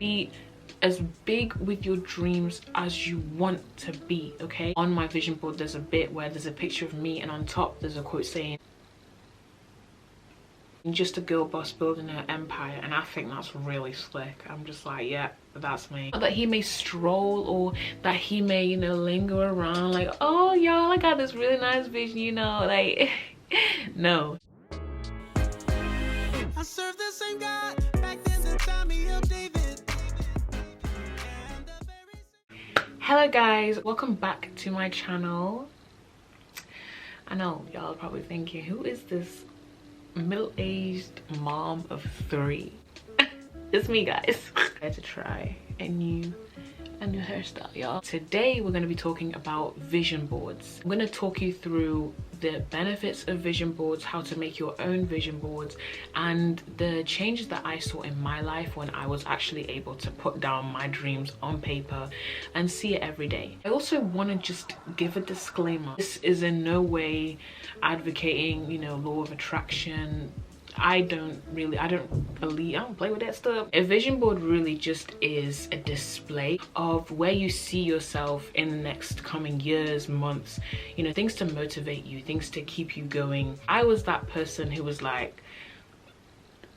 Be as big with your dreams as you want to be, okay? On my vision board there's a bit where there's a picture of me, and on top there's a quote saying, just a girl boss building her empire. And I think that's really slick. I'm just like, yeah, that's me. Not that he may stroll, or that he may, you know, linger around like, oh y'all, I got this really nice vision, you know, like no. I serve the same God back then, the time of David. Hello guys, welcome back to my channel. I know y'all are probably thinking, who is this middle-aged mom of 3? It's me, guys. I had to try a new hairstyle, y'all. Today we're going to be talking about vision boards. I'm going to talk you through the benefits of vision boards, how to make your own vision boards, and the changes that I saw in my life when I was actually able to put down my dreams on paper and see it every day. I also want to just give a disclaimer. This is in no way advocating, you know, law of attraction. I don't play with that stuff. A vision board really just is a display of where you see yourself in the next coming years, months, you know, things to motivate you, things to keep you going. I was that person who was like,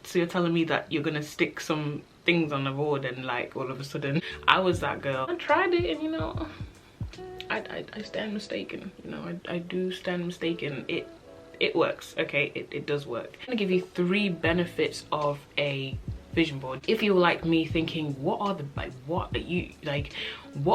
so you're telling me that you're gonna stick some things on the board, and like all of a sudden I was that girl. I tried it, and you know, I stand mistaken. You know, I do stand mistaken. It works, okay? It does work. I'm gonna give you 3 benefits of a vision board. If you're like me thinking, what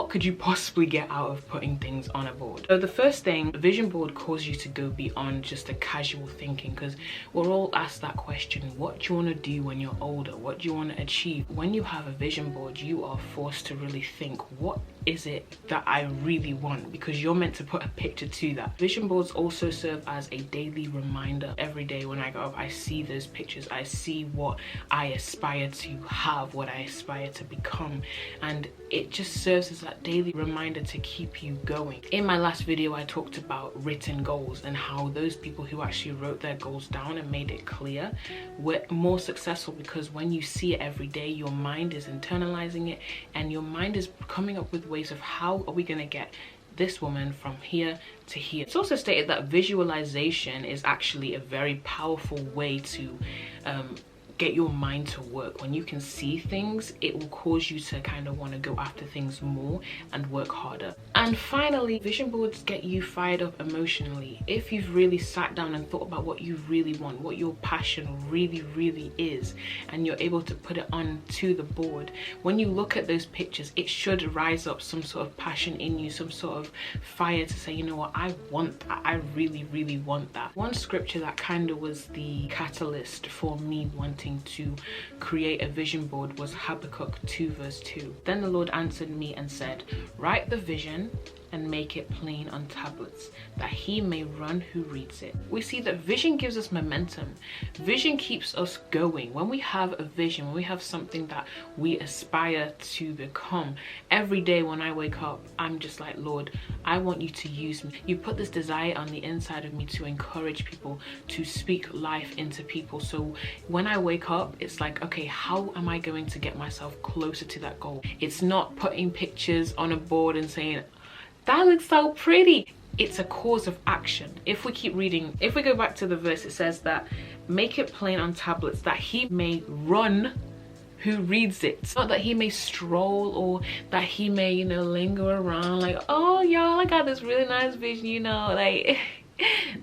could you possibly get out of putting things on a board? So the first thing, a vision board calls you to go beyond just a casual thinking, because we're all asked that question, what do you want to do when you're older? What do you want to achieve? When you have a vision board, you are forced to really think, what is it that I really want? Because you're meant to put a picture to that. Vision boards also serve as a daily reminder. Every day when I go up, I see those pictures, I see what I aspire to have, what I aspire to become, and it just serves as that daily reminder to keep you going. In my last video I talked about written goals and how those people who actually wrote their goals down and made it clear were more successful, because when you see it every day, your mind is internalizing it, and your mind is coming up with ways of how are we going to get this woman from here to here. It's also stated that visualization is actually a very powerful way to get your mind to work. When you can see things, it will cause you to kind of want to go after things more and work harder. And finally, vision boards get you fired up emotionally. If you've really sat down and thought about what you really want, what your passion really is, and you're able to put it onto the board, when you look at those pictures, it should rise up some sort of passion in you, some sort of fire to say, you know what, I want that. I really want that. One scripture that kind of was the catalyst for me wanting to create a vision board was Habakkuk 2 verse 2. Then the Lord answered me and said, write the vision and make it plain on tablets, that he may run who reads it. We see that vision gives us momentum. Vision keeps us going. When we have a vision, when we have something that we aspire to become, every day when I wake up, I'm just like, Lord, I want you to use me. You put this desire on the inside of me to encourage people, to speak life into people. So when I wake up, it's like, okay, how am I going to get myself closer to that goal? It's not putting pictures on a board and saying, that looks so pretty. It's a cause of action. If we keep reading, if we go back to the verse, it says that make it plain on tablets, that he may run who reads it. It's not that he may stroll, or that he may, you know, linger around like, oh y'all, I got this really nice vision, you know, like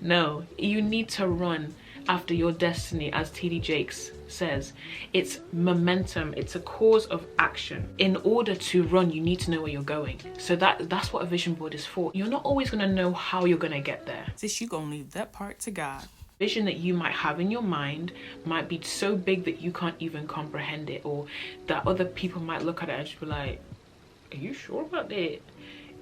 no, you need to run after your destiny. As TD Jakes says, it's momentum, it's a cause of action. In order to run, you need to know where you're going. So that's what a vision board is for. You're not always going to know how you're going to get there. Sis, you gonna leave that part to God. Vision that you might have in your mind might be so big that you can't even comprehend it, or that other people might look at it and just be like, are you sure about that?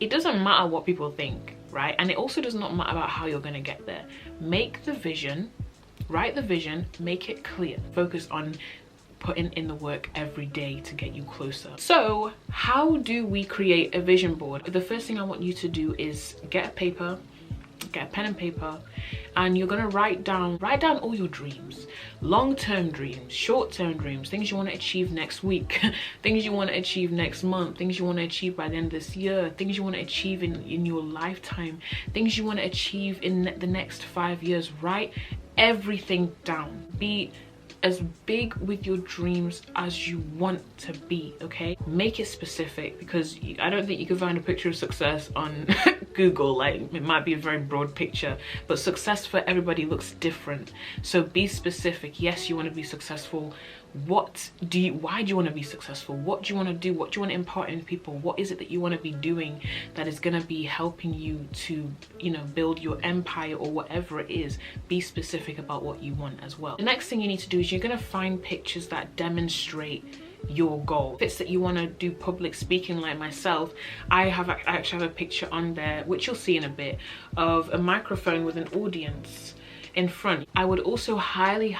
It doesn't matter what people think, right? And it also does not matter about how you're going to get there. Make the vision, write the vision, make it clear. Focus on putting in the work every day to get you closer. So how do we create a vision board? The first thing I want you to do is get a paper, get a pen and paper, and you're gonna write down all your dreams, long-term dreams, short-term dreams, things you want to achieve next week, things you want to achieve next month, things you want to achieve by the end of this year, things you want to achieve in your lifetime, things you want to achieve in the next 5 years. Write everything down. Be as big with your dreams as you want to be, okay? Make it specific, because I don't think you can find a picture of success on Google. Like, it might be a very broad picture, but success for everybody looks different. So be specific. Yes, you want to be successful. Why do you want to be successful? What do you want to do? What do you want to impart in people? What is it that you want to be doing that is going to be helping you to, you know, build your empire or whatever it is? Be specific about what you want as well. The next thing you need to do is you're going to find pictures that demonstrate your goal. If it's that you want to do public speaking like myself, I actually have a picture on there, which you'll see in a bit, of a microphone with an audience in front. I would also highly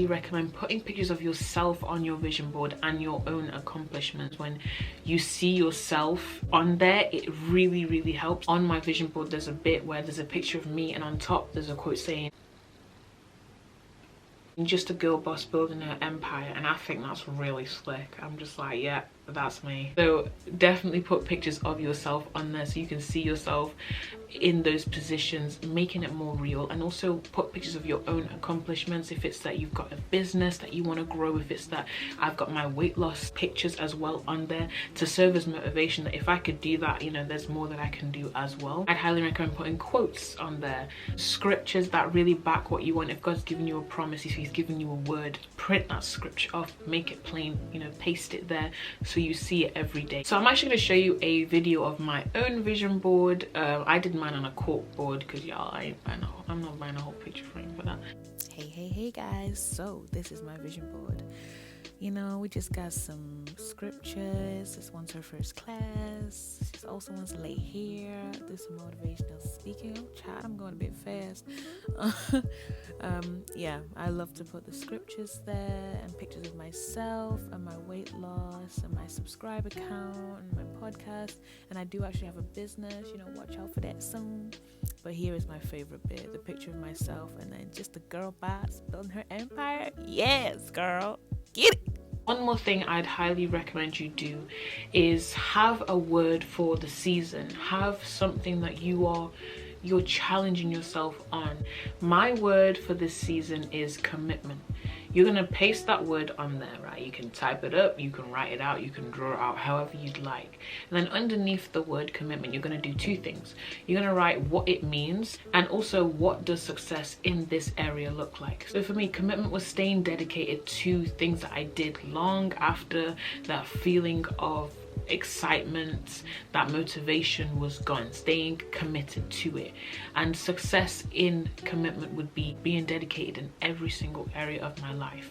recommend putting pictures of yourself on your vision board and your own accomplishments. When you see yourself on there, it really helps. On my vision board, there's a bit where there's a picture of me, and on top there's a quote saying, "Just a girl boss building her empire," and I think that's really slick. I'm just like, yeah, that's me. So definitely put pictures of yourself on there so you can see yourself in those positions, making it more real. And also put pictures of your own accomplishments. If it's that you've got a business that you want to grow, if it's that I've got my weight loss pictures as well on there to serve as motivation, that if I could do that, you know, there's more that I can do as well. I'd highly recommend putting quotes on there, scriptures that really back what you want. If God's given you a promise, if he's given you a word, print that scripture off, make it plain, you know, paste it there so you see it every day. So I'm actually going to show you a video of my own vision board. I did mine on a cork board because y'all, I'm not buying a whole picture frame for that. Hey guys, so this is my vision board. You know, we just got some scriptures. This one's her first class. She also wants to lay here, do some motivational speaking. Oh child, I'm going a bit fast. Yeah, I love to put the scriptures there and pictures of myself and my weight loss and my subscriber count and my podcast. And I do actually have a business, you know, watch out for that soon. But here is my favorite bit, the picture of myself and then just a girl boss building her empire. Yes, girl, get it. One more thing I'd highly recommend you do is have a word for the season. Have something that you're challenging yourself on. My word for this season is commitment. You're gonna paste that word on there, right? You can type it up, you can write it out, you can draw it out however you'd like. And then underneath the word commitment, you're gonna do two things. You're gonna write what it means and also what does success in this area look like. So for me, commitment was staying dedicated to things that I did long after that feeling of excitement, that motivation was gone, staying committed to it. And success in commitment would be being dedicated in every single area of my life.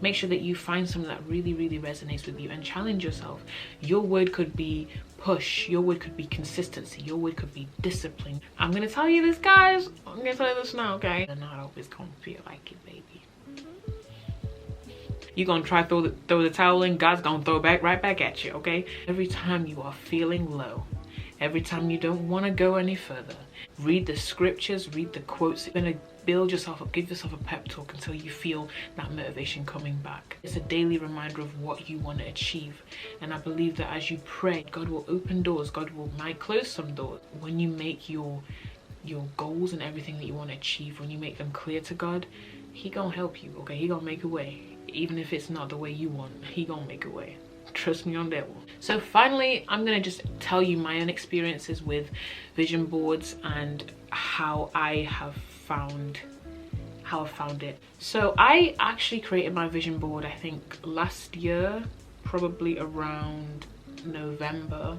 Make sure that you find something that really resonates with you and challenge yourself. Your word could be push, your word could be consistency, your word could be discipline. I'm gonna tell you this, guys. I'm gonna tell you this now, okay? And not always gonna feel like it, baby. You're gonna try to throw the towel in, God's gonna throw right back at you, okay? Every time you are feeling low, every time you don't want to go any further, read the scriptures, read the quotes. You're gonna build yourself up, give yourself a pep talk until you feel that motivation coming back. It's a daily reminder of what you want to achieve. And I believe that as you pray, God will open doors, God might close some doors. When you make your goals and everything that you want to achieve, when you make them clear to God, he gonna help you, okay? He gonna make a way. Even if it's not the way you want, he gonna make a way. Trust me on that one. So finally, I'm gonna just tell you my own experiences with vision boards and how I found it. So I actually created my vision board, I think last year, probably around November.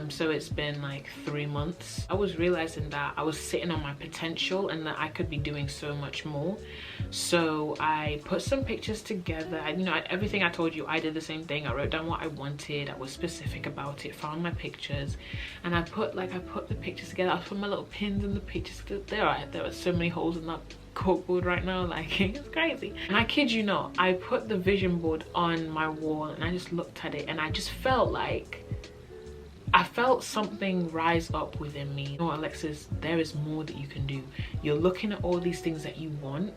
So it's been like 3 months. I was realizing that I was sitting on my potential and that I could be doing so much more. So I put some pictures together. Everything I told you, I did the same thing. I wrote down what I wanted. I was specific about it, found my pictures, and I put the pictures together. I put my little pins in the pictures. There are so many holes in that corkboard right now, like it's crazy. And I kid you not, I put the vision board on my wall and I just looked at it and I just felt like I felt something rise up within me. You know, Alexis, there is more that you can do. You're looking at all these things that you want.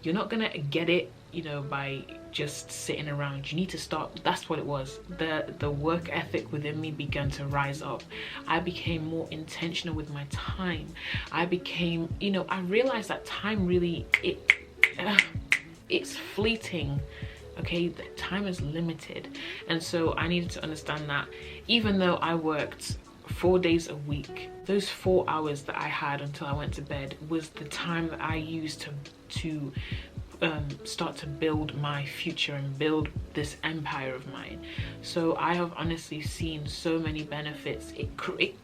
You're not gonna get it, you know, by just sitting around. You need to start. That's what it was. The work ethic within me began to rise up. I became more intentional with my time. I became, you know, I realized that time really, it's fleeting. Okay, the time is limited, and so I needed to understand that even though I worked 4 days a week, those 4 hours that I had until I went to bed was the time that I used to start to build my future and build this empire of mine. So I have honestly seen so many benefits. It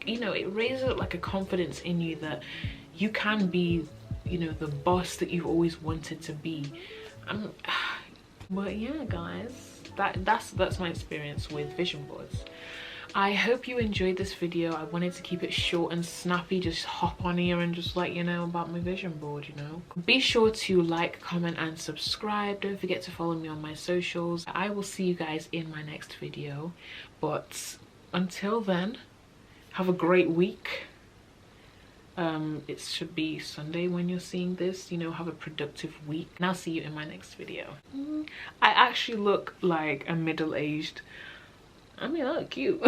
you know, it raises up like a confidence in you that you can be, you know, the boss that you've always wanted to be. But yeah, guys, that's my experience with vision boards. I hope you enjoyed this video. I wanted to keep it short and snappy, just hop on here and just let you know about my vision board, you know. Be sure to like, comment and subscribe. Don't forget to follow me on my socials. I will see you guys in my next video, but until then, have a great week. It should be Sunday when you're seeing this, you know. Have a productive week, and I'll see you in my next video. I actually look like a middle-aged, I mean, I look cute.